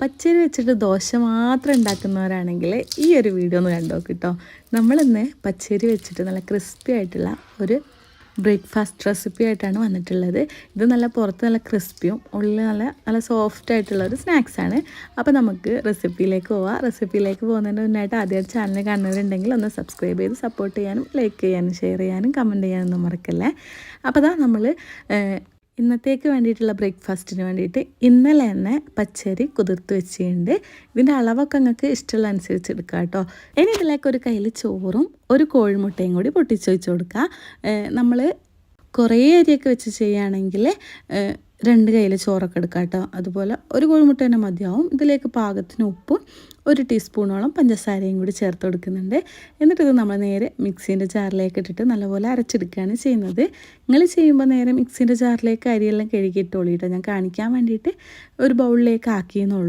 പച്ചരി വെച്ചിട്ട് ദോശ മാത്രം ഉണ്ടാക്കുന്നവരാണെങ്കിൽ ഈ ഒരു വീഡിയോ ഒന്ന് കണ്ടു നോക്ക് കേട്ടോ. നമ്മളിന്ന് പച്ചരി വെച്ചിട്ട് നല്ല ക്രിസ്പി ആയിട്ടുള്ള ഒരു ബ്രേക്ക്ഫാസ്റ്റ് റെസിപ്പി ആയിട്ടാണ് വന്നിട്ടുള്ളത്. ഇത് നല്ല പുറത്ത് നല്ല ക്രിസ്പിയും ഉള്ളിൽ നല്ല സോഫ്റ്റ് ആയിട്ടുള്ള ഒരു സ്നാക്സാണ്. അപ്പോൾ നമുക്ക് റെസിപ്പിയിലേക്ക് പോവാം. റെസിപ്പിയിലേക്ക് പോകുന്നതിന് മുന്നായിട്ട് ആദ്യമായിട്ട് ചാനൽ കാണുന്നവരുണ്ടെങ്കിൽ ഒന്ന് സബ്സ്ക്രൈബ് ചെയ്ത് സപ്പോർട്ട് ചെയ്യാനും ലൈക്ക് ചെയ്യാനും ഷെയർ ചെയ്യാനും കമൻറ്റ് ചെയ്യാനൊന്നും മറക്കല്ലേ. അപ്പോൾ അതാ നമ്മൾ ഇന്നത്തേക്ക് വേണ്ടിയിട്ടുള്ള ബ്രേക്ക്ഫാസ്റ്റിന് വേണ്ടിയിട്ട് ഇന്നലെ തന്നെ പച്ചരി കുതിർത്ത് വെച്ചിട്ടുണ്ട്. ഇതിൻ്റെ അളവൊക്കെ നിങ്ങൾക്ക് ഇഷ്ടമുള്ള അനുസരിച്ച് എടുക്കുക കേട്ടോ. ഇനി ഇതിലേക്ക് ഒരു കയ്യിൽ ചോറും ഒരു കോഴിമുട്ടയും കൂടി പൊട്ടിച്ച് വെച്ച് കൊടുക്കുക. നമ്മൾ കുറേ അരിയൊക്കെ വെച്ച് ചെയ്യുകയാണെങ്കിൽ 2 കയ്യിൽ ചോറൊക്കെ എടുക്കുക കേട്ടോ. അതുപോലെ ഒരു കോഴിമുട്ട തന്നെ മതിയാവും. ഇതിലേക്ക് പാകത്തിന് ഉപ്പും 1 ടീസ്പൂണോളം പഞ്ചസാരയും കൂടി ചേർത്ത് കൊടുക്കുന്നുണ്ട്. എന്നിട്ടിത് നമ്മൾ നേരെ മിക്സീൻ്റെ ജാറിലേക്ക് ഇട്ടിട്ട് നല്ലപോലെ അരച്ചെടുക്കുകയാണ് ചെയ്യുന്നത്. നിങ്ങൾ ചെയ്യുമ്പോൾ നേരെ മിക്സീൻ്റെ ജാറിലേക്ക് അരിയെല്ലാം കഴുകിയിട്ടോളൂ കേട്ടോ. ഞാൻ കാണിക്കാൻ വേണ്ടിയിട്ട് ഒരു ബൗളിലേക്ക് ആക്കിയെന്നുള്ളൂ.